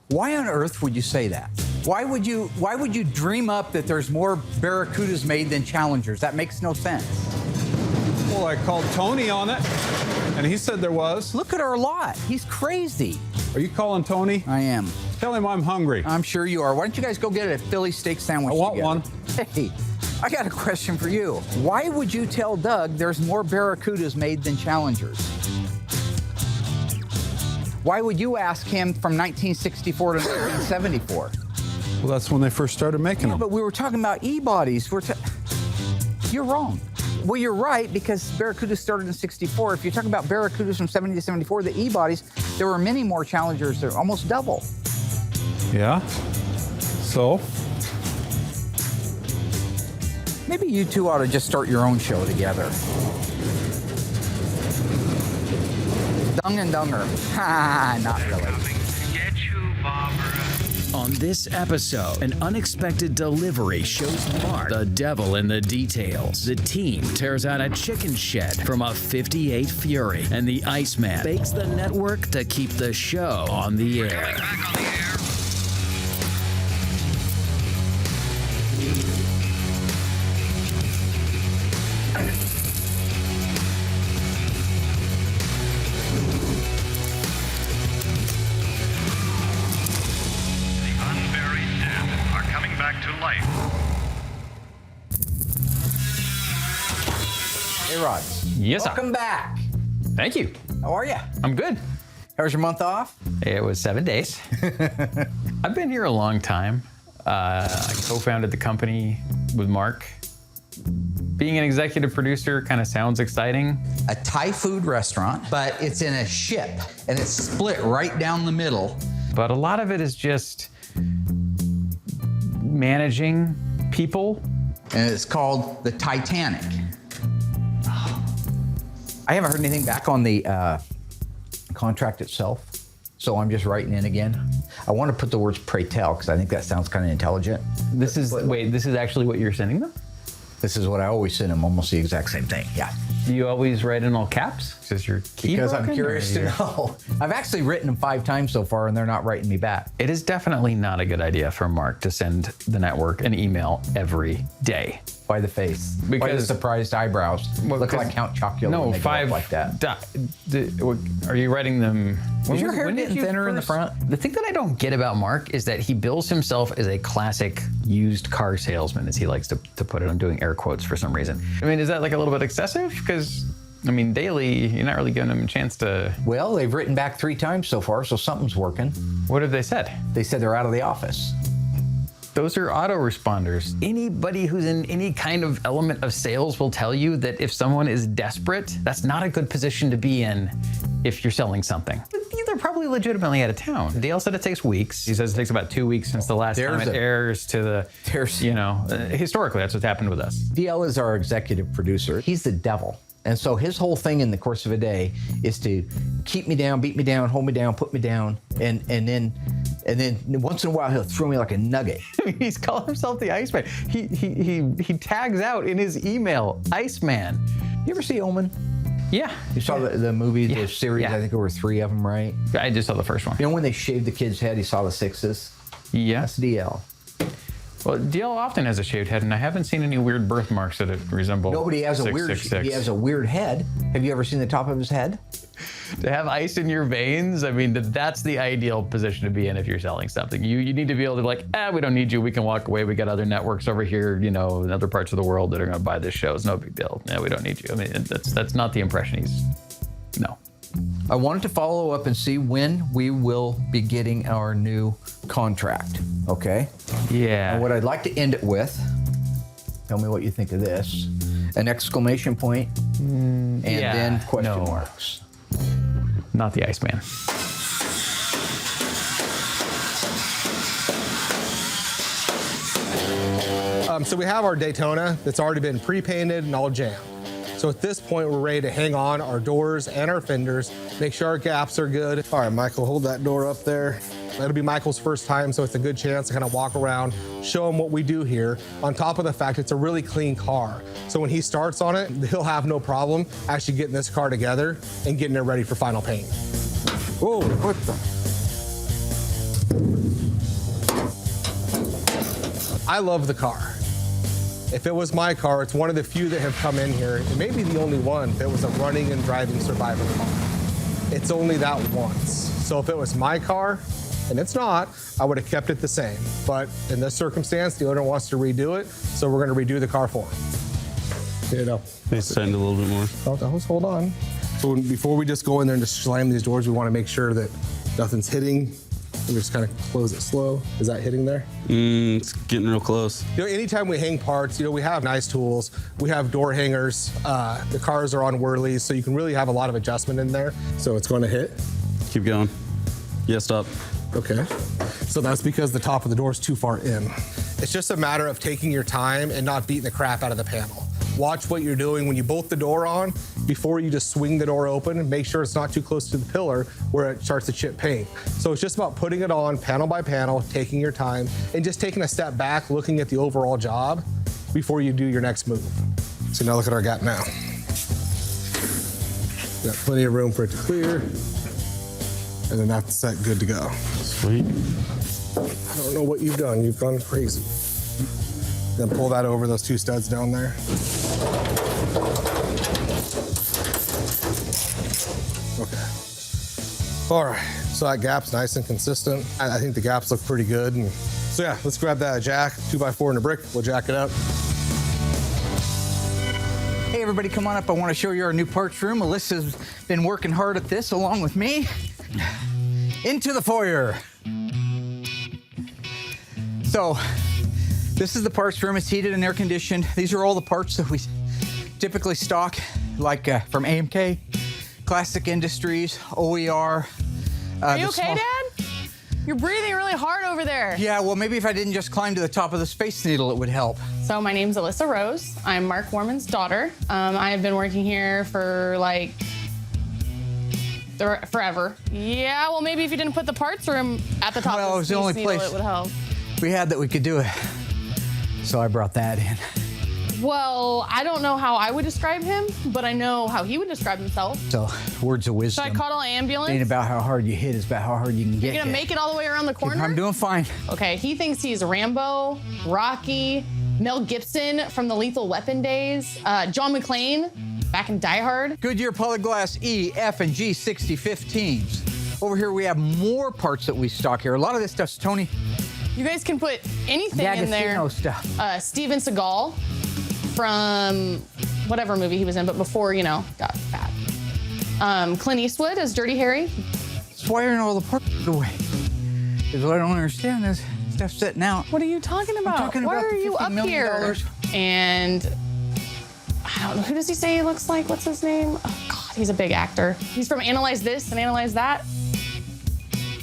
Why on earth would you say that? Why would you dream up that there's more Barracudas made than Challengers? That makes no sense. Well, I called Tony on it, and he said there was. Look at our lot. He's crazy. Are you calling Tony? I am. Tell him I'm hungry. I'm sure you are. Why don't you guys go get a Philly steak sandwich I want together? one. Hey, I got a question for you. Why would you tell Doug there's more Barracudas made than Challengers? Why would you ask him from 1964 to 1974? Well, that's when they first started making them. But we were talking about E-bodies. You're wrong. Well, you're right, because Barracudas started in 64. If you're talking about Barracudas from 70 to 74, the E-bodies, there were many more Challengers. They're almost double. Yeah? So? Maybe you two ought to just start your own show together. Dung and Dunger. Ha, not really. On this episode, an unexpected delivery shows Mark the devil in the details. The team tears out a chicken shed from a 58 Fury, and the Iceman bakes the network to keep the show on the air. Hey, Rod. Yes, sir. Welcome back. Thank you. How are you? I'm good. How was your month off? It was 7 days. I've been here a long time. I co-founded the company with Mark. Being an executive producer kind of sounds exciting. A Thai food restaurant, but it's in a ship, and it's split right down the middle. But a lot of it is just managing people. And it's called the Titanic. I haven't heard anything back on the contract itself, so I'm just writing in again. I want to put the words "pray tell" because I think that sounds kind of intelligent. This is actually what you're sending them? This is what I always send them, almost the exact same thing. Yeah. Do you always write in all caps? Is your key Because I'm broken, curious or to know. I've actually written them 5 times so far, and they're not writing me back. It is definitely not a good idea for Mark to send the network an email every day. Why the face? Why the Because- surprised eyebrows? Well, Look 'cause- like Count Chocula No, when they go up 5 like that. Are you writing them? Is your hair when did getting you thinner in the first- front? The thing that I don't get about Mark is that he bills himself as a classic used car salesman, as he likes to put it. I'm doing air quotes for some reason. I mean, is that like a little bit excessive? Because, I mean, daily, you're not really giving him a chance to... Well, they've written back 3 times so far, so something's working. What have they said? They said they're out of the office. Those are autoresponders. Anybody who's in any kind of element of sales will tell you that if someone is desperate, that's not a good position to be in if you're selling something. They're probably legitimately out of town. Dale said it takes weeks. He says it takes about 2 weeks since the last time it airs to the, historically, that's what's happened with us. DL is our executive producer. He's the devil. And so his whole thing in the course of a day is to keep me down, beat me down, hold me down, put me down, and then once in a while he'll throw me like a nugget. He's calling himself the Iceman. He tags out in his email, Iceman. You ever see Omen? Yeah. You saw the movie, the series, yeah. I think there were 3 of them, right? I just saw the first one. You know when they shaved the kid's head, he saw the 6s? Yeah. That's DL. Well, DL often has a shaved head, and I haven't seen any weird birthmarks that resemble Nobody has a weird, 666. he has a weird head. Have you ever seen the top of his head? To have ice in your veins, I mean, that's the ideal position to be in if you're selling something. You need to be able to be like, we don't need you. We can walk away. We got other networks over here, in other parts of the world that are going to buy this show. It's no big deal. Yeah, we don't need you. I mean, that's not the impression no. I wanted to follow up and see when we will be getting our new contract, okay? Yeah. And what I'd like to end it with, tell me what you think of this, an exclamation point, and then question marks. Not the Iceman. So we have our Daytona that's already been pre-painted and all jammed. So at this point, we're ready to hang on our doors and our fenders, make sure our gaps are good. All right, Michael, hold that door up there. That'll be Michael's first time, so it's a good chance to kind of walk around, show him what we do here. On top of the fact, it's a really clean car. So when he starts on it, he'll have no problem actually getting this car together and getting it ready for final paint. Whoa, what the? I love the car. If it was my car, it's one of the few that have come in here. It may be the only one that was a running and driving survivor car. It's only that once. So if it was my car, and it's not, I would have kept it the same. But in this circumstance, the owner wants to redo it, so we're gonna redo the car for him. Get it up. Extend a little bit more. Hold on. So before we just go in there and just slam these doors, we wanna make sure that nothing's hitting. We just kind of close it slow. Is that hitting there? It's getting real close. You know, anytime we hang parts, we have nice tools. We have door hangers. The cars are on whirlies, so you can really have a lot of adjustment in there. So it's going to hit. Keep going. Yeah, stop. Okay. So that's because the top of the door is too far in. It's just a matter of taking your time and not beating the crap out of the panel. Watch what you're doing when you bolt the door on. Before you just swing the door open, and make sure it's not too close to the pillar where it starts to chip paint. So it's just about putting it on panel by panel, taking your time, and just taking a step back, looking at the overall job before you do your next move. So now look at our gap now. Got plenty of room for it to clear. And then that's set, good to go. Sweet. I don't know what you've done. You've gone crazy. Then pull that over those two studs down there. Okay. All right, so that gap's nice and consistent. I think the gaps look pretty good. And so yeah, let's grab that jack, 2x4 and a brick. We'll jack it up. Hey everybody, come on up. I want to show you our new parts room. Alyssa's been working hard at this along with me. Into the foyer. So, this is the parts room. It's heated and air conditioned. These are all the parts that we typically stock, like from AMK, Classic Industries, OER. Are you okay, Dad? You're breathing really hard over there. Yeah, well, maybe if I didn't just climb to the top of the Space Needle, it would help. So my name's Alyssa Rose. I'm Mark Warman's daughter. I have been working here for like forever. Yeah, well, maybe if you didn't put the parts room at the top Well, it of was the the only Space Needle, place it would help. we had that we could do it. So I brought that in. Well, I don't know how I would describe him, but I know how he would describe himself. So, words of Should wisdom. I call an ambulance? Ain't about how hard you hit, it's about how hard you can get You're gonna hit. make it all the way around the corner? I'm doing fine. Okay, he thinks he's Rambo, Rocky, Mel Gibson from the Lethal Weapon days, John McClane back in Die Hard. Goodyear Polyglass E, F, and G 6015s. Over here we have more parts that we stock here. A lot of this stuff's Tony You guys can put anything in there. D'Agostino stuff. Steven Seagal from whatever movie he was in, but before, got fat. Clint Eastwood as Dirty Harry. That's why are all the parts away. Because what I don't understand is stuff sitting out. What are you talking about? talking Why about are the you $50 up million here? And I don't know, who does he say he looks like? What's his name? Oh God, he's a big actor. He's from Analyze This and Analyze That.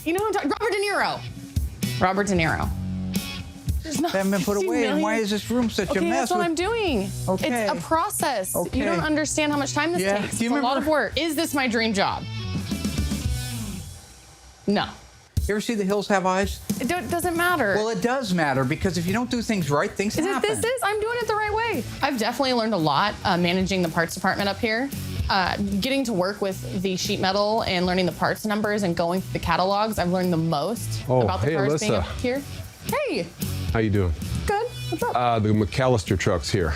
You know who I'm talking? Robert De Niro. Robert De Niro. There's not They haven't been put 50 away, and why million. is this room such a Okay, mess? that's what I'm doing. Okay. It's a process. Okay. You don't understand how much time this Yeah. takes. Do you It's a lot remember- of work. Is this my dream job? No. You ever see The Hills Have Eyes? It doesn't matter. Well, it does matter, because if you don't do things right, things Is it happen. I'm doing it the right way. I've definitely learned a lot managing the parts department up here. Getting to work with the sheet metal and learning the parts numbers and going through the catalogs, I've learned the most Oh, about the hey, cars being Alyssa. up here. Hey, How you doing? good. What's up? The McAllister truck's here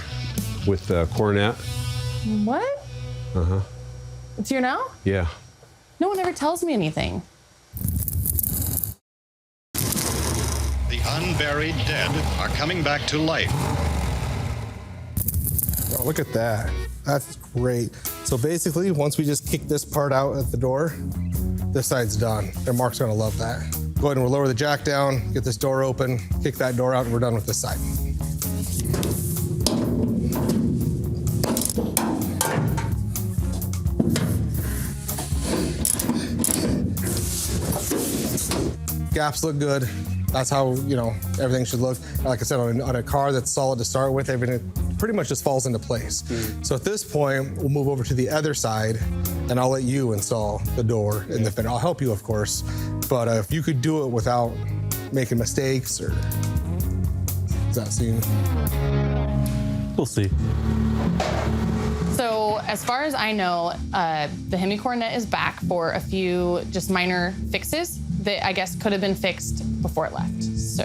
with Coronet. What? It's here now? Yeah. No one ever tells me anything. The unburied dead are coming back to life. Oh, look at that. That's great. So basically, once we just kick this part out at the door, this side's done. And Mark's gonna love that. Go ahead and we'll lower the jack down, get this door open, kick that door out, and we're done with this side. Gaps look good. That's how, everything should look. Like I said, on a car that's solid to start with, everything pretty much just falls into place. So at this point, we'll move over to the other side, and I'll let you install the door and the fender. I'll help you, of course, but if you could do it without making mistakes, or does that seem? We'll see. So as far as I know, the Hemi Coronet is back for a few just minor fixes. that I guess could have been fixed before it left. So.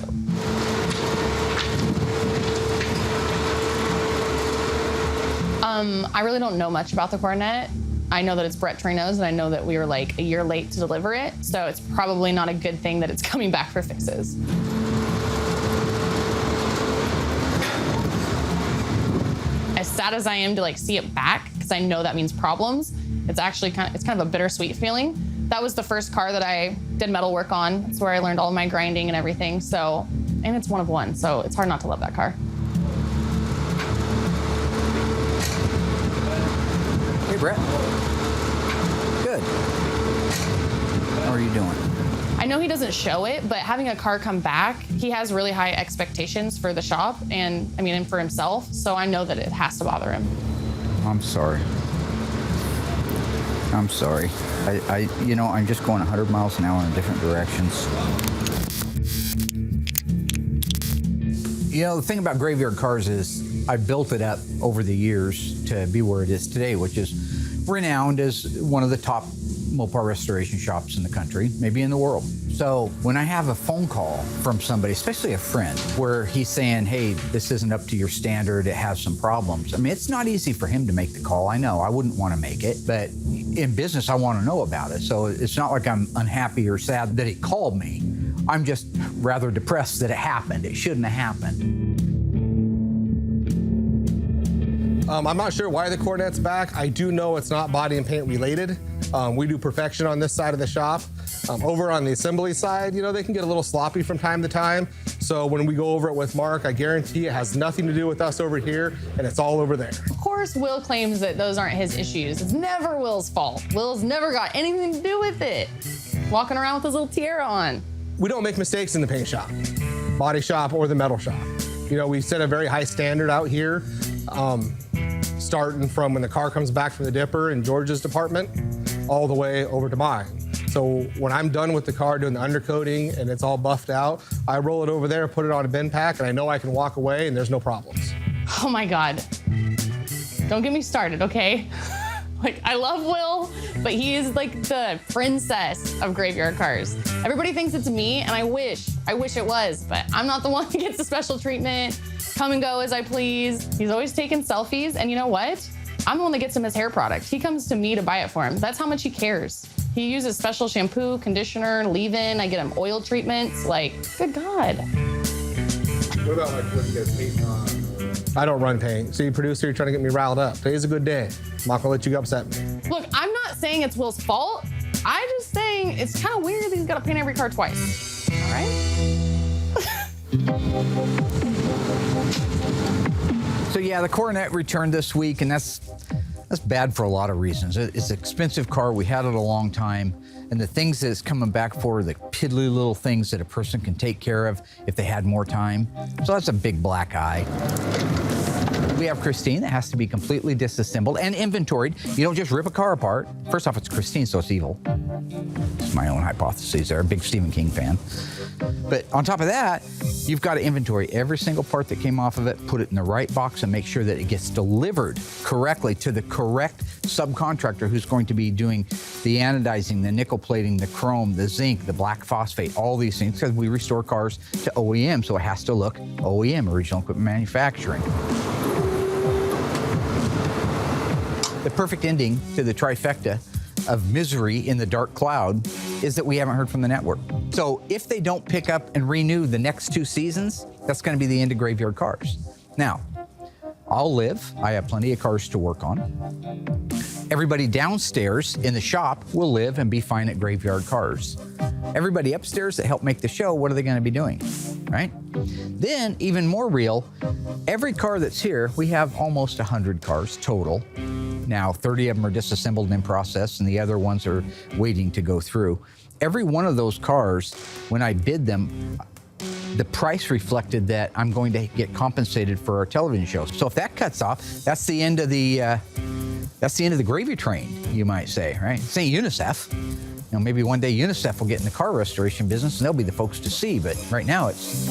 I really don't know much about the Coronet. I know that it's Brett Torino's, and I know that we were like a year late to deliver it, so it's probably not a good thing that it's coming back for fixes. As sad as I am to like see it back, because I know that means problems, it's actually kind of a bittersweet feeling. That was the first car that I did metal work on. It's where I learned all of my grinding and everything. So, and it's one of one, so it's hard not to love that car. Hey, Brett. Good. How are you doing? I know he doesn't show it, but having a car come back, he has really high expectations for the shop and for himself. So I know that it has to bother him. I'm sorry. I'm sorry. I'm just going 100 miles an hour in different directions. You know, the thing about Graveyard Carz is I built it up over the years to be where it is today, which is renowned as one of the top Mopar restoration shops in the country, maybe in the world. So when I have a phone call from somebody, especially a friend, where he's saying, hey, this isn't up to your standard, it has some problems. I mean, it's not easy for him to make the call. I know, I wouldn't want to make it, but in business, I want to know about it. So it's not like I'm unhappy or sad that he called me. I'm just rather depressed that it happened. It shouldn't have happened. I'm not sure why the Coronet's back. I do know it's not body and paint related. We do perfection on this side of the shop. Over on the assembly side, they can get a little sloppy from time to time. So when we go over it with Mark, I guarantee it has nothing to do with us over here, and it's all over there. Of course, Will claims that those aren't his issues. It's never Will's fault. Will's never got anything to do with it. Walking around with his little tiara on. We don't make mistakes in the paint shop, body shop, or the metal shop. We set a very high standard out here, starting from when the car comes back from the dipper in George's department, all the way over to mine. So when I'm done with the car doing the undercoating and it's all buffed out, I roll it over there, put it on a bin pack, and I know I can walk away and there's no problems. Oh my God. Don't get me started, okay? I love Will, but he is like the princess of Graveyard Carz. Everybody thinks it's me, and I wish it was, but I'm not the one who gets the special treatment, come and go as I please. He's always taking selfies, and you know what? I'm the one that gets him his hair product. He comes to me to buy it for him. That's how much he cares. He uses special shampoo, conditioner, leave-in. I get him oil treatments. Good God. What about when you guys paint on? I don't run paint. See, producer, you're trying to get me riled up. Today's a good day. I'm not gonna let you upset me. Look, I'm not saying it's Will's fault. I'm just saying it's kind of weird that he's got to paint every car twice. All right? So yeah, the Coronet returned this week, and that's bad for a lot of reasons. It's an expensive car. We had it a long time, and the things that it's coming back for are the piddly little things that a person can take care of if they had more time. So that's a big black eye. We have Christine that has to be completely disassembled and inventoried. You don't just rip a car apart. First off, it's Christine, so it's evil. It's my own hypothesis there. A big Stephen King fan. But on top of that, you've got to inventory every single part that came off of it, put it in the right box, and make sure that it gets delivered correctly to the correct subcontractor who's going to be doing the anodizing, the nickel plating, the chrome, the zinc, the black phosphate, all these things, because we restore cars to OEM, so it has to look OEM, original equipment manufacturing. The perfect ending to the trifecta of misery in the dark cloud is that we haven't heard from the network. So if they don't pick up and renew the next 2 seasons, that's going to be the end of Graveyard Carz. Now, I'll live. I have plenty of cars to work on. Everybody downstairs in the shop will live and be fine at Graveyard Carz. Everybody upstairs that helped make the show, what are they going to be doing, right? Then, even more real, every car that's here, we have almost 100 cars total. Now, 30 of them are disassembled and in process, and the other ones are waiting to go through. Every one of those cars, when I bid them, the price reflected that I'm going to get compensated for our television shows. So if that cuts off, that's the end of the gravy train, you might say, right? It's ain't UNICEF. Maybe one day UNICEF will get in the car restoration business, and they'll be the folks to see. But right now, it's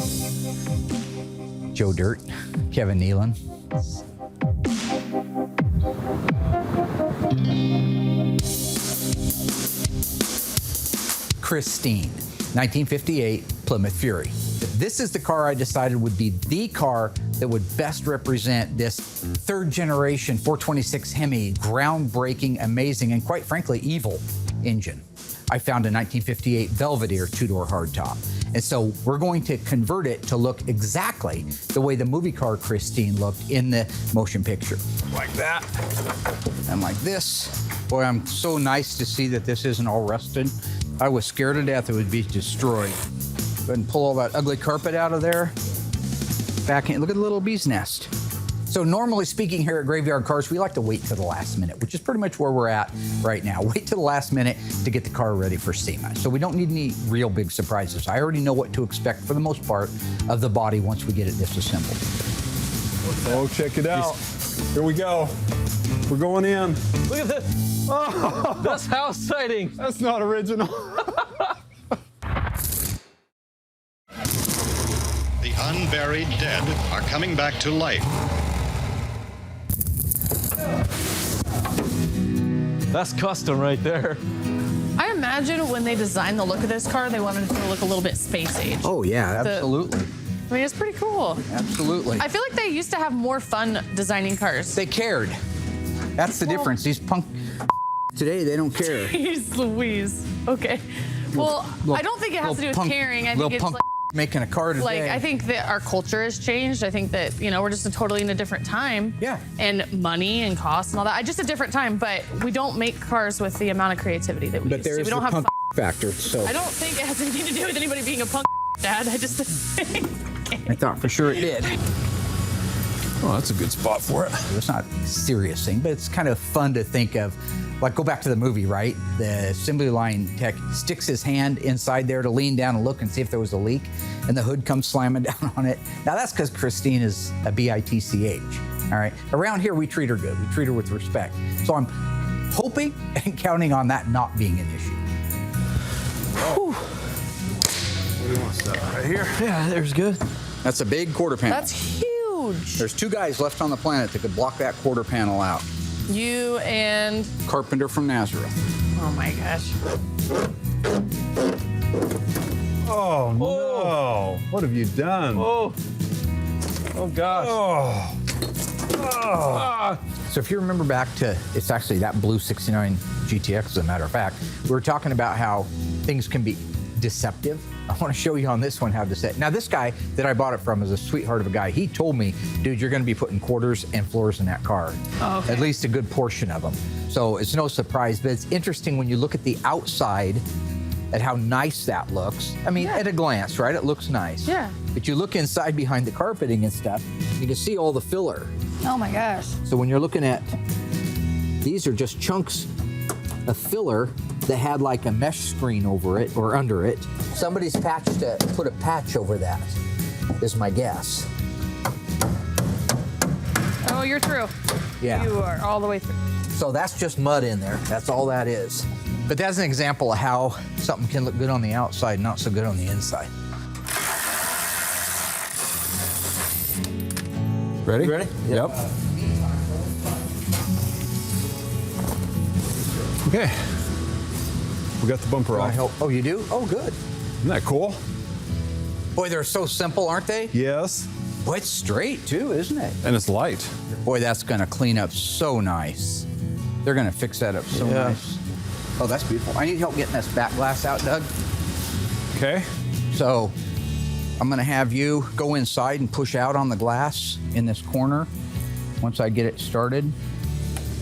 Joe Dirt, Kevin Nealon. Christine. 1958 Plymouth Fury. This is the car I decided would be the car that would best represent this third generation 426 Hemi, groundbreaking, amazing, and quite frankly, evil engine. I found a 1958 Belvedere two-door hardtop. And so we're going to convert it to look exactly the way the movie car Christine looked in the motion picture. Like that, and like this. Boy, I'm so nice to see that this isn't all rusted. I was scared to death it would be destroyed. Go ahead and pull all that ugly carpet out of there. Back in, look at the little bee's nest. So normally speaking here at Graveyard Cars, we like to wait to the last minute, which is pretty much where we're at right now. Wait to the last minute to get the car ready for SEMA. So we don't need any real big surprises. I already know what to expect for the most part of the body once we get it disassembled. Oh, check it out. Here we go. We're going in. Look at this. Oh, that's house sighting. That's not original. The unburied dead are coming back to life. That's custom right there. I imagine when they designed the look of this car, they wanted it to look a little bit space age. Oh yeah, absolutely. I mean, it's pretty cool. Absolutely. I feel like they used to have more fun designing cars. They cared. That's the difference. These punk today, they don't care. Jeez Louise. Okay. Well, I don't think it has to do with caring. I think it's like making a car today. Like, I think that our culture has changed. I think that, you know, we're just totally in a different time. Yeah. And money and cost and all that. Just a different time, but we don't make cars with the amount of creativity that we But used to. there's We don't the have punk factor, so. I don't think it has anything to do with anybody being a punk dad. I just think. I thought for sure it did. Oh, that's a good spot for it. It's not a serious thing, but it's kind of fun to think of. Like, go back to the movie, right? The assembly line tech sticks his hand inside there to lean down and look and see if there was a leak, and the hood comes slamming down on it. Now, that's because Christine is a BITCH, all right? Around here, we treat her good. We treat her with respect. So I'm hoping and counting on that not being an issue. Oh. What do you want to set right here? Yeah, there's good. That's a big quarter panel. That's huge. There's two guys left on the planet that could block that quarter panel out. You and Carpenter from Nazareth. oh my gosh. Oh, no. What have you done? Oh. Oh gosh. Oh. Oh. So if you remember back to, it's actually that blue 69 GTX, as a matter of fact, we were talking about how things can be deceptive. I want to show you on this one how to set. Now, this guy that I bought it from is a sweetheart of a guy. He told me, dude, you're going to be putting quarters and floors in that car. Oh, okay. At least a good portion of them. So it's no surprise, but it's interesting when you look at the outside at how nice that looks. I mean, at a glance, right? It looks nice. Yeah. But you look inside behind the carpeting and stuff, you can see all the filler. Oh my gosh. So when you're looking at, these are just chunks of filler that had like a mesh screen over it or under it. Somebody's put a patch over that, is my guess. Oh, you're through. Yeah. You are all the way through. So that's just mud in there. That's all that is. But that's an example of how something can look good on the outside, not so good on the inside. Ready? You ready? Yep. Okay. We got the bumper I off. hope. Oh, you do? Oh, good. Isn't that cool? Boy, they're so simple, aren't they? Yes. Boy, it's straight too, isn't it? And it's light. Boy, that's gonna clean up so nice. They're gonna fix that up so nice. Oh, that's beautiful. I need help getting this back glass out, Doug. Okay. So I'm gonna have you go inside and push out on the glass in this corner once I get it started.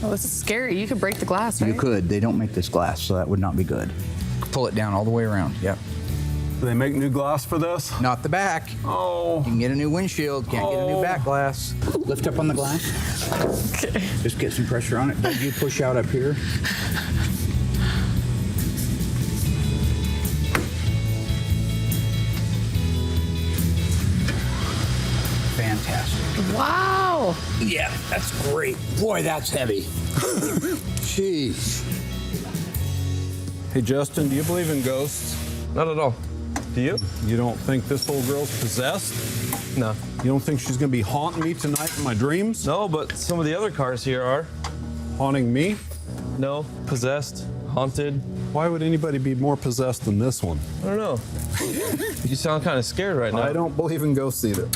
Oh, this is scary. You could break the glass, right? You could. They don't make this glass, so that would not be good. Pull it down all the way around. Yep. Do they make new glass for this? Not the back. Oh. You can get a new windshield. Can't get a new back glass. Lift up on the glass. Okay. Just get some pressure on it. Doug, you push out up here. Fantastic. Wow. Yeah, that's great. Boy, that's heavy. Jeez. Hey, Justin, do you believe in ghosts? Not at all. Do you? You don't think this little girl's possessed? No. You don't think she's gonna be haunting me tonight in my dreams? No, but some of the other cars here are. Haunting me? No, possessed. haunted. Why would anybody be more possessed than this one? I don't know. You sound kind of scared right now. I don't believe in ghosts either.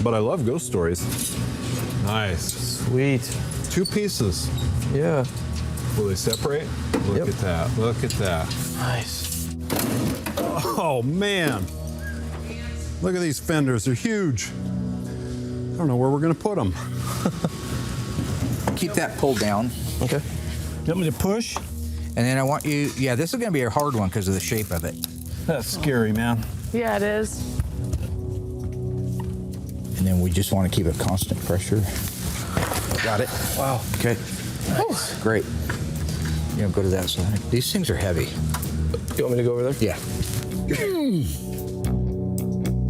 But I love ghost stories. Nice. Sweet. 2 pieces. Yeah. Will they separate? Look at that. Look at that. Nice. Oh, man. Look at these fenders. They're huge. I don't know where we're going to put them. Keep that pulled down. Okay. You want me to push? And then I want you, yeah, this is going to be a hard one because of the shape of it. That's scary, man. Yeah, it is. And then we just want to keep a constant pressure. Got it. Wow. Okay. Nice. Great. You know, go to that side. These things are heavy. You want me to go over there? Yeah.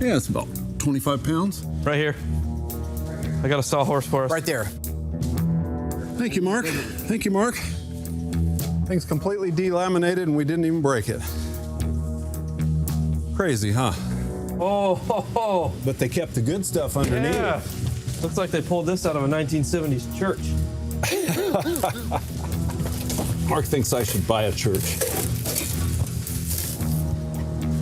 Yeah, it's about 25 pounds. Right here. I got a sawhorse for us. Right there. Thank you, Mark. Thank you, Mark. Thing's completely delaminated and we didn't even break it. Crazy, huh? Oh, ho, ho. But they kept the good stuff underneath. Yeah. Looks like they pulled this out of a 1970s church. Mark thinks I should buy a church.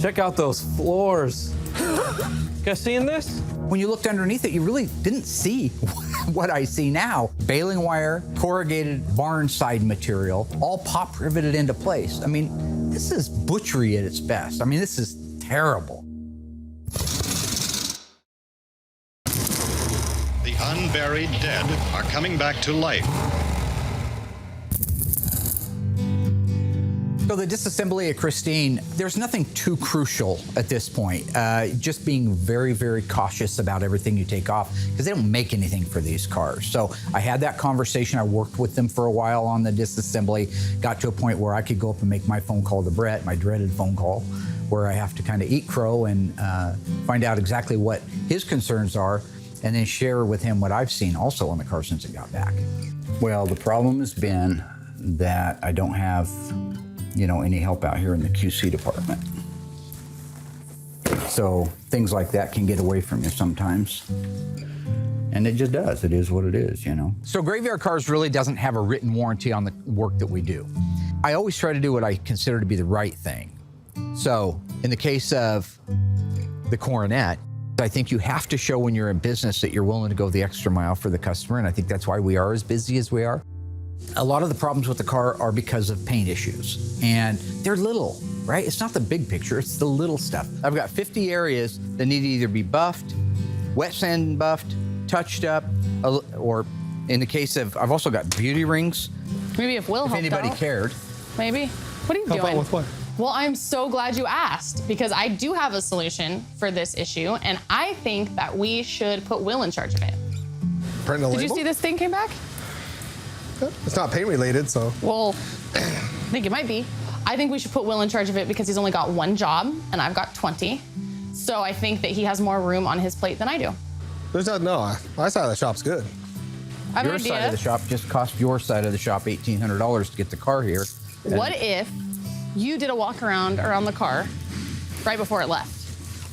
Check out those floors. You guys seeing this? When you looked underneath it, you really didn't see what I see now. Baling wire, corrugated barn side material, all pop riveted into place. I mean, this is butchery at its best. I mean, this is terrible. The unburied dead are coming back to life. So the disassembly of Christine, there's nothing too crucial at this point. Just being very, very cautious about everything you take off because they don't make anything for these cars. So I had that conversation. I worked with them for a while on the disassembly, got to a point where I could go up and make my phone call to Brett, my dreaded phone call, where I have to kind of eat crow and find out exactly what his concerns are and then share with him what I've seen also on the car since it got back. Well, the problem has been that I don't have any help out here in the QC department. So things like that can get away from you sometimes. And it just does. It is what it is, So Graveyard Carz really doesn't have a written warranty on the work that we do. I always try to do what I consider to be the right thing. So in the case of the Coronet, I think you have to show when you're in business that you're willing to go the extra mile for the customer. And I think that's why we are as busy as we are. A lot of the problems with the car are because of paint issues, and they're little, right? It's not the big picture, it's the little stuff. I've got 50 areas that need to either be buffed, wet sand buffed, touched up, or in the case of, I've also got beauty rings. Maybe if Will helped anybody out. cared. Maybe. What are you Help doing? out with what? Well, I'm so glad you asked because I do have a solution for this issue, and I think that we should put Will in charge of it. Print a label? Did you see this thing came back? It's not paint related, so. Well, I think it might be. I think we should put Will in charge of it because he's only got one job and I've got 20. So I think that he has more room on his plate than I do. There's no, my side of the shop's good. I have Your an idea. side of the shop just cost your side of the shop $1,800 to get the car here. What if you did a walk around the car right before it left?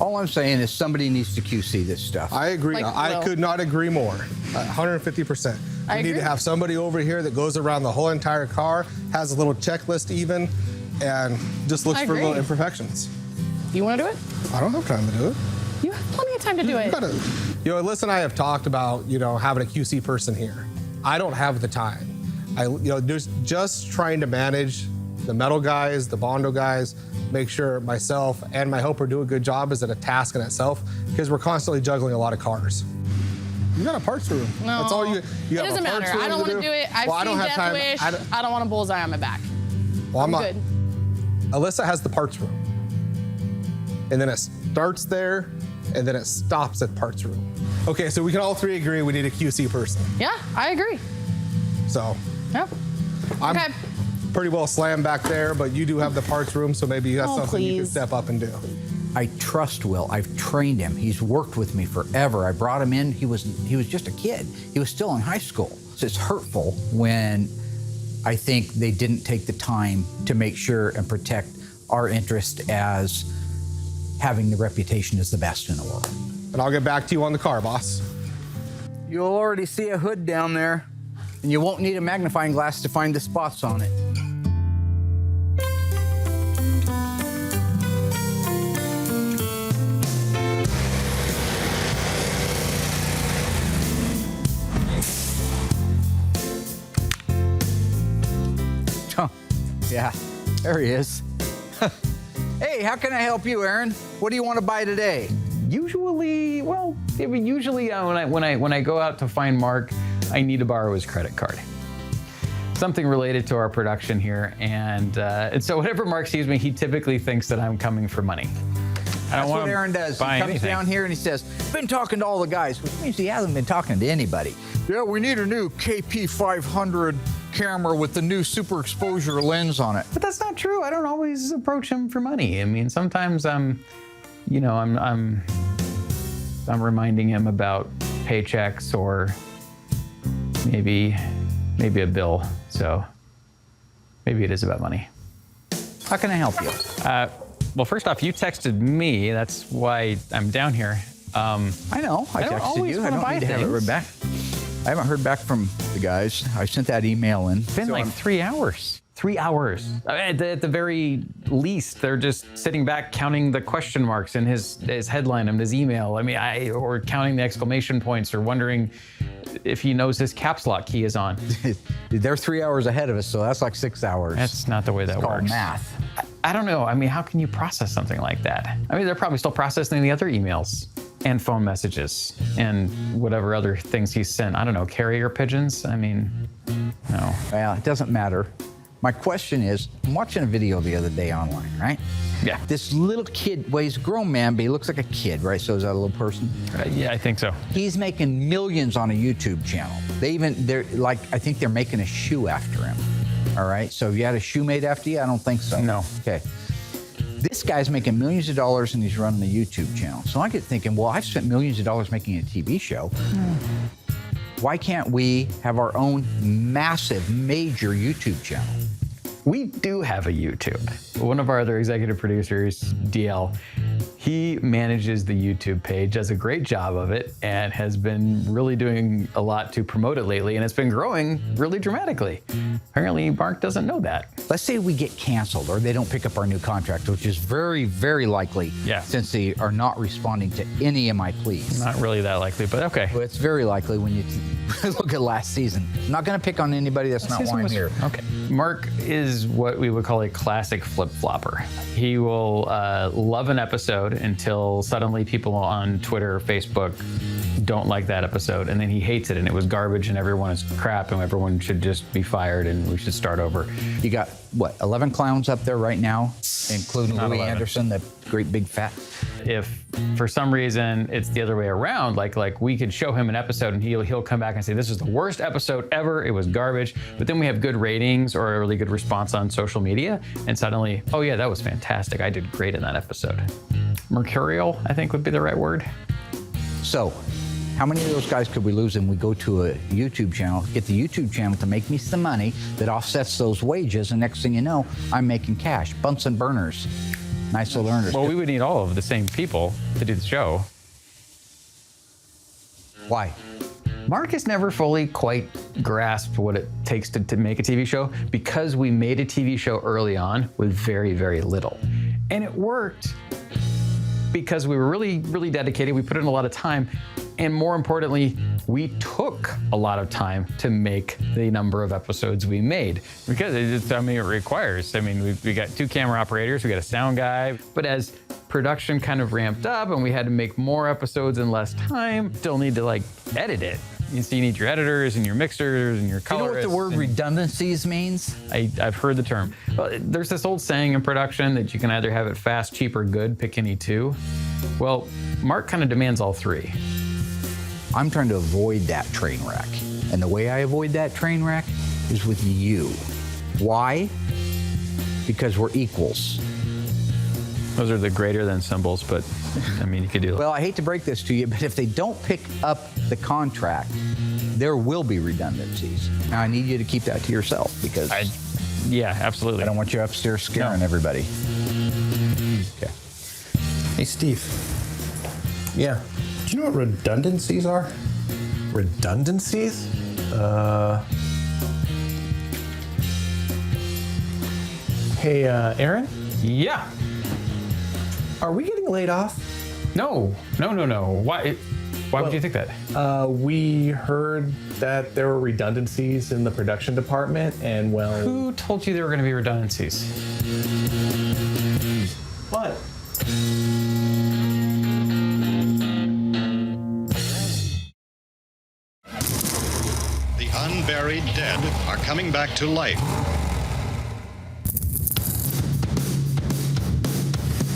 All I'm saying is somebody needs to QC this stuff. I agree. Like I Will. could not agree more. 150%. I You need agree. to have somebody over here that goes around the whole entire car, has a little checklist even, and just looks I for little agree. imperfections. You want to do it? I don't have time to do it. You have plenty of time to do it. Alyssa and I have talked about, having a QC person here. I don't have the time. There's just trying to manage the metal guys, the Bondo guys, make sure myself and my helper do a good job is a task in itself because we're constantly juggling a lot of cars. You got a parts room. No. That's all you It have doesn't a parts matter. room I don't want to do it. I've Well, I don't seen have Death time. Wish. I I don't want a bullseye on my back. Well, I'm not. Good. Alyssa has the parts room. And then it starts there, and then it stops at parts room. Okay, so we can all three agree we need a QC person. Yeah, I agree. So Yep. I'm Okay. pretty well slammed back there, but you do have the parts room, so maybe that's Oh, something you can please. step up and do. I trust Will. I've trained him. He's worked with me forever. I brought him in. He was just a kid. He was still in high school. So it's hurtful when I think they didn't take the time to make sure and protect our interest as having the reputation as the best in the world. And I'll get back to you on the car, boss. You'll already see a hood down there, and you won't need a magnifying glass to find the spots on it. Yeah, there he is. Hey, how can I help you, Aaron? What do you want to buy today? Usually, when I go out to find Mark, I need to borrow his credit card. Something related to our production here, and so whenever Mark sees me, he typically thinks that I'm coming for money. That's what Aaron does. He comes down here and he says, been talking to all the guys, which means he hasn't been talking to anybody. Yeah, we need a new KP500 camera with the new super exposure lens on it. But that's not true. I don't always approach him for money. I mean, sometimes I'm reminding him about paychecks or maybe a bill. So maybe it is about money. How can I help you? Well, first off, you texted me. That's why I'm down here. I know. I texted you. I don't need to have it read back. I haven't heard back from the guys. I sent that email in. It's been like 3 hours. 3 hours. At the very least, they're just sitting back counting the question marks in his headline and his email. I mean, or counting the exclamation points or wondering if he knows his caps lock key is on. They're 3 hours ahead of us, so that's like 6 hours. That's not the way that works. It's called math. I don't know. I mean, how can you process something like that? I mean, they're probably still processing the other emails and phone messages and whatever other things he sent. I don't know, carrier pigeons? I mean, no. Well, it doesn't matter. My question is, I'm watching a video the other day online, right? Yeah. This little kid, well, he's a grown man, but he looks like a kid, right? So is that a little person? Yeah, I think so. He's making millions on a YouTube channel. I think they're making a shoe after him. All right, so have you had a shoe made after you? I don't think so. No. Okay. This guy's making millions of dollars and he's running a YouTube channel. So I get thinking, well, I've spent millions of dollars making a TV show. Why can't we have our own massive, major YouTube channel? We do have a YouTube. One of our other executive producers, DL, he manages the YouTube page, does a great job of it, and has been really doing a lot to promote it lately, and it's been growing really dramatically. Apparently, Mark doesn't know that. Let's say we get canceled or they don't pick up our new contract, which is very, very likely since they are not responding to any of my pleas. Not really that likely, but okay. Well, it's very likely when you look at last season. I'm not going to pick on anybody that's not why I'm here. Okay. Mark is what we would call a classic flip-flopper. He will love an episode until suddenly people on Twitter or Facebook don't like that episode, and then he hates it, and it was garbage, and everyone is crap, and everyone should just be fired, and we should start over. You got, what, 11 clowns up there right now, including Not Louis 11. Anderson, the great big fat. If for some reason it's the other way around, like we could show him an episode and he'll come back and say, this is the worst episode ever, it was garbage, but then we have good ratings or a really good response on social media, and suddenly, oh yeah, that was fantastic, I did great in that episode. Mercurial, I think would be the right word. So, how many of those guys could we lose and we go to a YouTube channel, get the YouTube channel to make me some money that offsets those wages, and next thing you know, I'm making cash. Bunsen burners. Nice little earners. Well, we would need all of the same people to do the show. Why? Mark has never fully quite grasped what it takes to make a TV show because we made a TV show early on with very, very little. And it worked because we were really, really dedicated. We put in a lot of time. And more importantly, we took a lot of time to make the number of episodes we made because it requires. I mean, we got 2 camera operators, we got a sound guy, but as production kind of ramped up and we had to make more episodes in less time, still need to edit it. So you need your editors and your mixers and your colorists. You know what the word redundancies means? I've heard the term. Well, there's this old saying in production that you can either have it fast, cheap, or good, pick any 2. Well, Mark kind of demands all 3. I'm trying to avoid that train wreck. And the way I avoid that train wreck is with you. Why? Because we're equals. Those are the greater than symbols, but I mean, you could do it. Well, I hate to break this to you, but if they don't pick up the contract, there will be redundancies. Now, I need you to keep that to yourself because yeah, absolutely. I don't want you upstairs scaring everybody. Okay. Hey, Steve. Yeah. Do you know what redundancies are? Redundancies? Hey, Aaron? Yeah. Are we getting laid off? No. Why? Why would you think that? We heard that there were redundancies in the production department, and well... Who told you there were going to be redundancies? What? The unburied dead are coming back to life.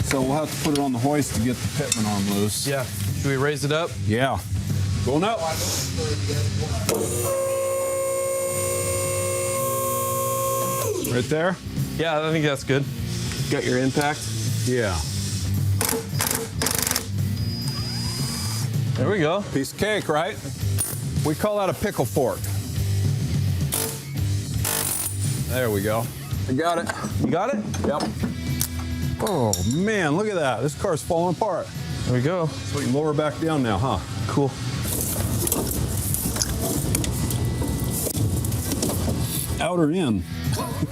So we'll have to put it on the hoist to get the pitman arm loose. Yeah. Should we raise it up? Yeah. Going up. Right there? Yeah, I think that's good. Got your impact? Yeah. There we go. Piece of cake, right? We call that a pickle fork. There we go. I got it. You got it? Yep. Oh, man, look at that. This car's falling apart. There we go. So we can lower back down now, huh? Cool. Out or in?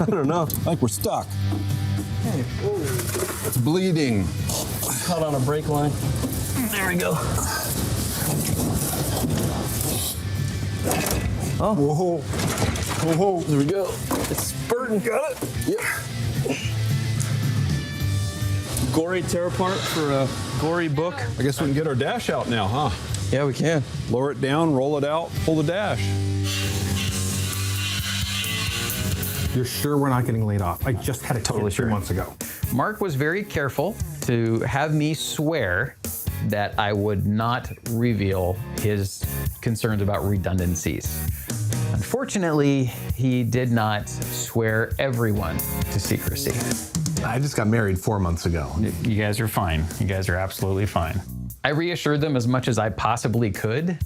I don't know. I think we're stuck. It's bleeding. Caught on a brake line. There we go. Oh. Whoa. Whoa. There we go. It's spurting. Got it? Yep. Gory tear apart for a gory book. I guess we can get our dash out now, huh? Yeah, we can. Lower it down, roll it out, pull the dash. – You're sure we're not getting laid off? I just had a totally 3 months ago. Mark was very careful to have me swear that I would not reveal his concerns about redundancies. Unfortunately, he did not swear everyone to secrecy. I just got married 4 months ago. You guys are fine. You guys are absolutely fine. I reassured them as much as I possibly could,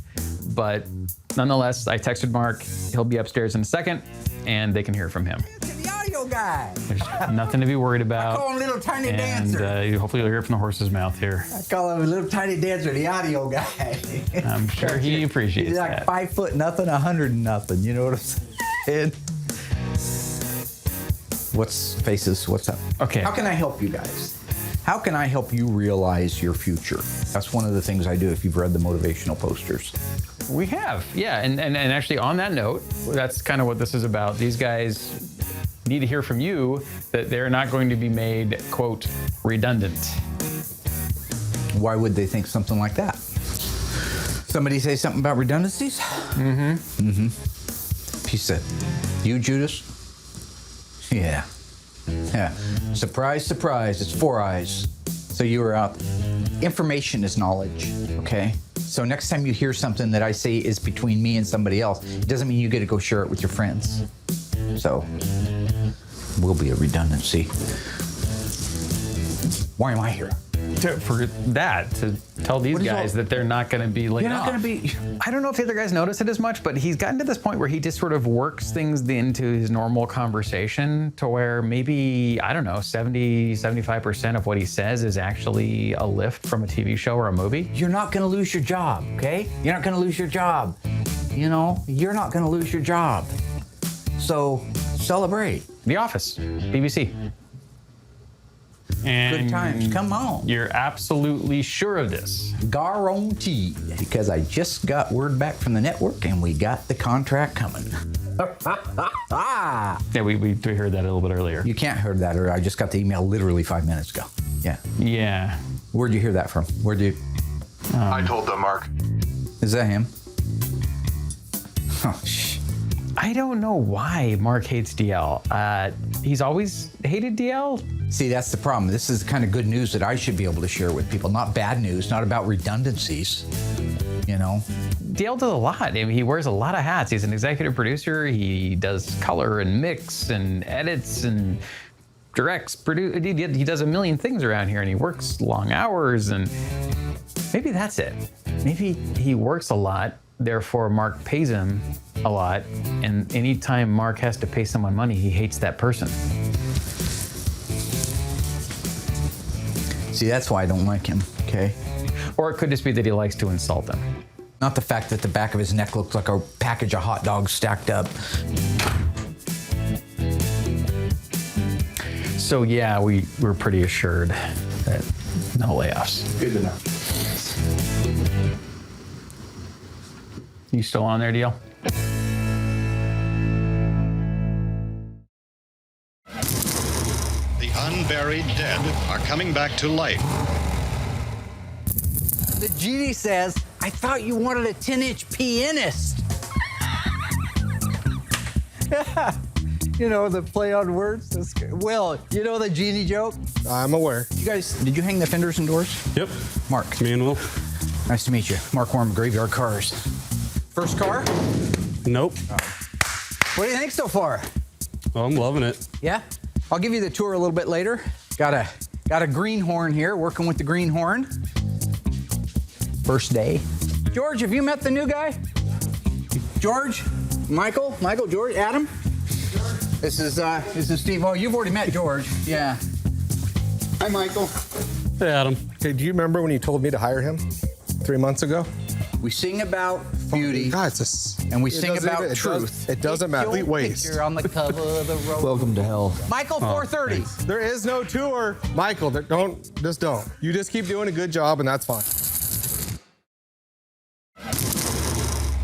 but nonetheless, I texted Mark. He'll be upstairs in a second, and they can hear from him. The audio guy. There's nothing to be worried about. I call him Little Tiny Dancer. And hopefully you'll hear from the horse's mouth here. I call him a Little Tiny Dancer, the audio guy. I'm sure he appreciates He's like that. 5 foot nothing, 100 nothing. You know what I'm saying? What's up? Okay. How can I help you guys? How can I help you realize your future? That's one of the things I do if you've read the motivational posters. We have, yeah. And actually on that note, that's kind of what this is about. These guys need to hear from you that they're not going to be made, quote, redundant. Why would they think something like that? Somebody say something about redundancies? He said, you, Judas? Yeah. Yeah. Surprise, surprise, it's 4 eyes. So you were out. Information is knowledge, okay? So next time you hear something that I say is between me and somebody else, it doesn't mean you get to go share it with your friends. So, will be a redundancy. Why am I here? For that, to tell these guys that they're not going to be laid You're not off. going to be. I don't know if the other guys notice it as much, but he's gotten to this point where he just sort of works things into his normal conversation to where maybe, I don't know, 70, 75% of what he says is actually a lift from a TV show or a movie. You're not going to lose your job, okay? You're not going to lose your job. You know, you're not going to lose your job. So, celebrate. The Office, BBC. And Good times, come on. You're absolutely sure of this? Guaranteed. Because I just got word back from the network and we got the contract coming. Yeah, we heard that a little bit earlier. You can't hear that, or I just got the email literally 5 minutes ago. Yeah. Yeah. Where'd you hear that from? Where'd you? I told them, Mark. Is that him? Oh, shh. I don't know why Mark hates DL. He's always hated DL. See, that's the problem. This is the kind of good news that I should be able to share with people. Not bad news, not about redundancies, you know? DL does a lot. I mean, he wears a lot of hats. He's an executive producer. He does color and mix and edits and directs, he does a million things around here, and he works long hours, and maybe that's it. Maybe he works a lot, therefore Mark pays him a lot, and anytime Mark has to pay someone money, he hates that person. See, that's why I don't like him, okay? Or it could just be that he likes to insult them. Not the fact that the back of his neck looks like a package of hot dogs stacked up. So yeah, we're pretty assured that no layoffs. Good enough. You still on there, Deal? The unburied dead are coming back to life. The GD says, I thought you wanted a 10-inch pianist. You know, the play on words. That's good. Will, you know the genie joke? I'm aware. You guys, did you hang the fenders and doors? Yep. Mark. Me and Will. Nice to meet you. Mark Worm, Graveyard Cars. First car? Nope. What do you think so far? Oh, I'm loving it. Yeah? I'll give you the tour a little bit later. Got a greenhorn here, working with the greenhorn. First day. George, have you met the new guy? George? Michael, George, Adam? This is Steve. Oh, you've already met George. Yeah. Hi, Michael. Hey, Adam. Okay, do you remember when you told me to hire him 3 months ago? We sing about beauty, Guys, and we sing about truth. It doesn't matter. Complete waste. Picture on the cover of the road. Welcome to hell. Michael, 4:30. There is no tour. Michael, don't. You just keep doing a good job, and that's fine.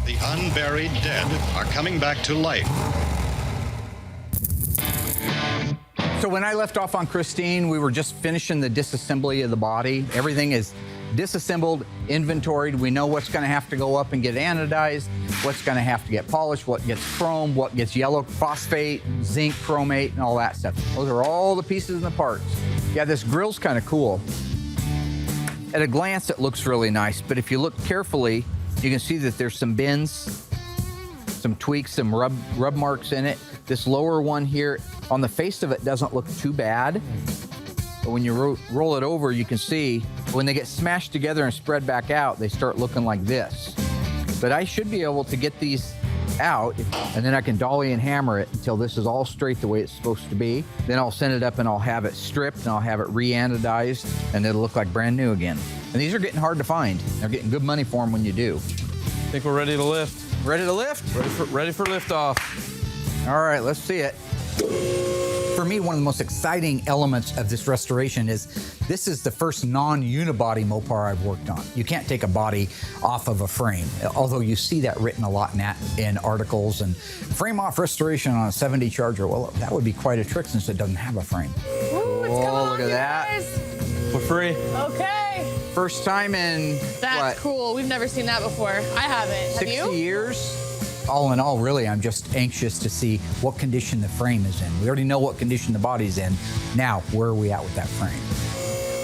The unburied dead are coming back to life. So when I left off on Christine, we were just finishing the disassembly of the body. Everything is disassembled, inventoried. We know what's going to have to go up and get anodized, what's going to have to get polished, what gets chrome, what gets yellow phosphate, zinc, chromate, and all that stuff. Those are all the pieces and the parts. Yeah, this grill's kind of cool. At a glance, it looks really nice, but if you look carefully, you can see that there's some bends, some tweaks, some rub marks in it. This lower one here, on the face of it, doesn't look too bad. But when you roll it over, you can see when they get smashed together and spread back out, they start looking like this. But I should be able to get these out, and then I can dolly and hammer it until this is all straight the way it's supposed to be. Then I'll send it up and I'll have it stripped and I'll have it re-anodized, and it'll look like brand new again. And these are getting hard to find. They're getting good money for them when you do. I think we're ready to lift. Ready to lift? Ready for liftoff. All right, let's see it. For me, one of the most exciting elements of this restoration is this is the first non-unibody Mopar I've worked on. You can't take a body off of a frame, although you see that written a lot in articles and frame off restoration on a 70 Charger. Well, that would be quite a trick since it doesn't have a frame. Ooh, it's coming on, look at that. Guys. We're free. Okay. First time in, That's cool. We've never seen that before. I haven't. 60 Have you? years? All in all, really, I'm just anxious to see what condition the frame is in. We already know what condition the body's in. Now, where are we at with that frame?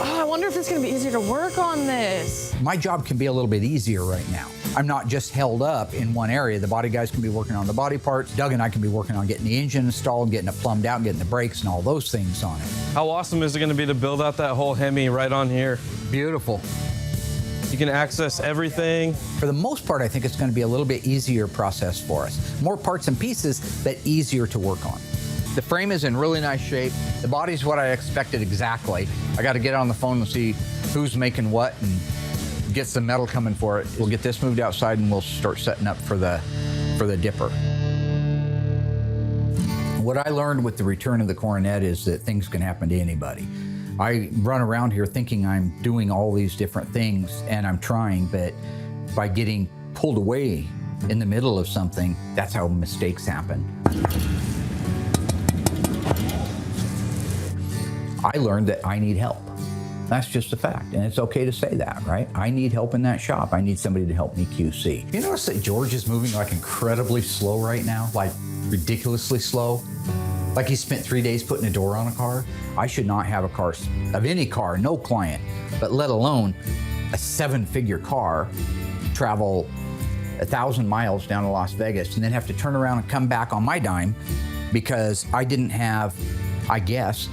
Oh, I wonder if it's going to be easier to work on this. My job can be a little bit easier right now. I'm not just held up in one area. The body guys can be working on the body parts. Doug and I can be working on getting the engine installed, getting it plumbed out, getting the brakes and all those things on it. How awesome is it going to be to build out that whole Hemi right on here? Beautiful. You can access everything. For the most part, I think it's going to be a little bit easier process for us. More parts and pieces, but easier to work on. The frame is in really nice shape. The body's what I expected exactly. I got to get on the phone and see who's making what and get some metal coming for it. We'll get this moved outside and we'll start setting up for the dipper. What I learned with the return of the Coronet is that things can happen to anybody. I run around here thinking I'm doing all these different things, and I'm trying, but by getting pulled away in the middle of something, that's how mistakes happen. I learned that I need help. That's just a fact, and it's okay to say that, right? I need help in that shop. I need somebody to help me QC. You notice that George is moving like incredibly slow right now, like ridiculously slow? Like he spent 3 days putting a door on a car. I should not have a car, of any car, no client, but let alone a 7-figure car, travel 1,000 miles down to Las Vegas and then have to turn around and come back on my dime because I didn't have, I guess,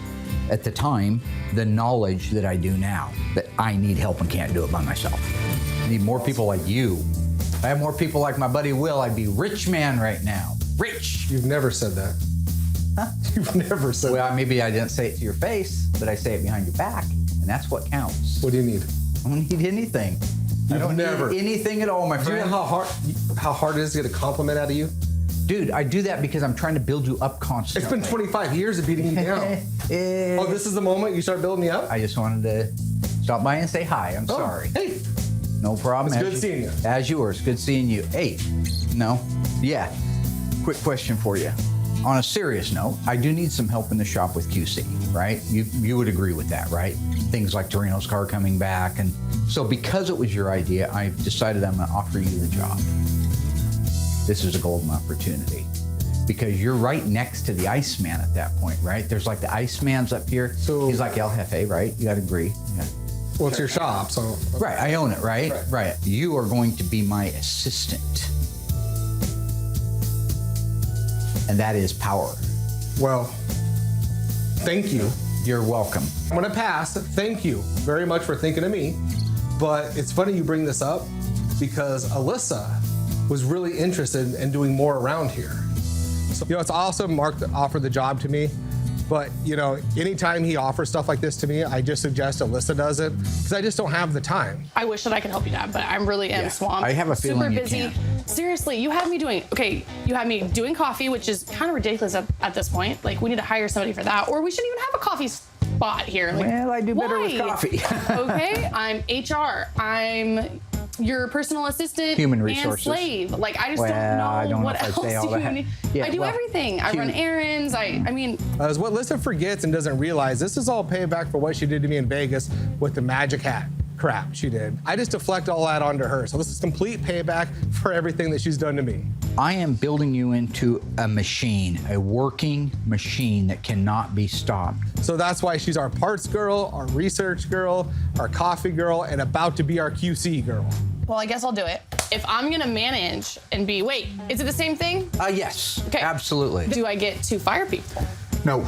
at the time, the knowledge that I do now, that I need help and can't do it by myself. I need more people like you. If I have more people like my buddy Will, I'd be rich man right now. Rich! You've never said that. Huh? You've never said that. Well, maybe I didn't say it to your face, but I say it behind your back, and that's what counts. What do you need? I don't need anything. I don't need anything at all, my friend. Do you know how hard it is to get a compliment out of you? Dude, I do that because I'm trying to build you up constantly. It's been 25 years of beating you down. Oh, this is the moment you start building me up? I just wanted to stop by and say hi. I'm sorry. Hey. No problem. It's good seeing you. As yours. Good seeing you. Hey, no. Yeah. Quick question for you. On a serious note, I do need some help in the shop with QC, right? You would agree with that, right? Things like Torino's car coming back. And so because it was your idea, I decided I'm going to offer you the job. This is a golden opportunity because you're right next to the Iceman at that point, right? There's like the Iceman's up here. So he's like El Jefe, right? You got to agree. Yeah. Well, it's your shop, so. Right, I own it, right? Right. You are going to be my assistant. And that is power. Well, thank you. You're welcome. I'm gonna pass. Thank you very much for thinking of me. But it's funny you bring this up because Alyssa was really interested in doing more around here. So, it's awesome Mark offered the job to me. But, anytime he offers stuff like this to me, I just suggest Alyssa does it because I just don't have the time. I wish that I could help you, Dad, but I really am swamped. I have a feeling super busy. Seriously, you have me doing coffee, which is kind of ridiculous at this point. Like, we need to hire somebody for that, or we shouldn't even have a coffee spot here. Like, well, I do better with coffee. Okay, I'm HR. I'm your personal assistant, human resources, and slave. Like, I just don't know what else you need. Yeah, I do everything. I run errands. I mean. As what Alyssa forgets and doesn't realize, this is all payback for what she did to me in Vegas with the magic hat crap she did. I just deflect all that onto her. So this is complete payback for everything that she's done to me. I am building you into a machine, a working machine that cannot be stopped. So that's why she's our parts girl, our research girl, our coffee girl, and about to be our QC girl. Well, I guess I'll do it. If I'm gonna manage and wait, is it the same thing? Yes, okay. Absolutely. Do I get to fire people? No.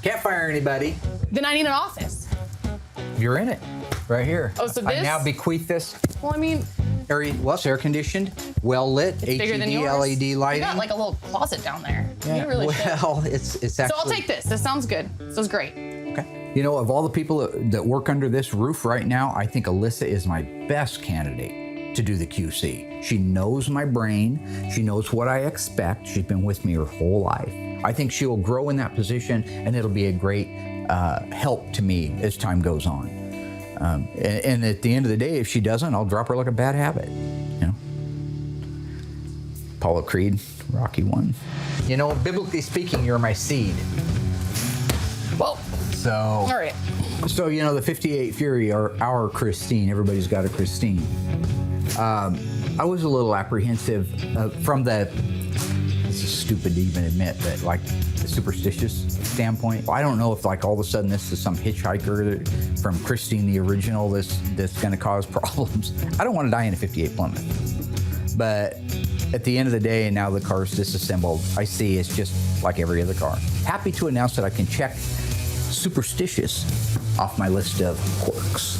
Can't fire anybody. Then I need an office. You're in it, right here. Oh, so this? I now bequeath this. Well, I mean. It's air conditioned, well lit, HED, LED lighting. You got like a little closet down there. Yeah. You really well, should. it's actually. So I'll take this. This sounds good. This is great. Okay. Of all the people that work under this roof right now, I think Alyssa is my best candidate to do the QC. She knows my brain. She knows what I expect. She's been with me her whole life. I think she will grow in that position, and it'll be a great help to me as time goes on. And at the end of the day, if she doesn't, I'll drop her like a bad habit. Apollo Creed, Rocky 1. Biblically speaking, you're my seed. Well. So. All right. So the 58 Fury are our Christine. Everybody's got a Christine. I was a little apprehensive from the. This is stupid to even admit, but like the superstitious standpoint. I don't know if like all of a sudden this is some hitchhiker from Christine the original that's going to cause problems. I don't want to die in a 58 Plymouth. But at the end of the day, now the car's disassembled, I see it's just like every other car. Happy to announce that I can check superstitious off my list of quirks.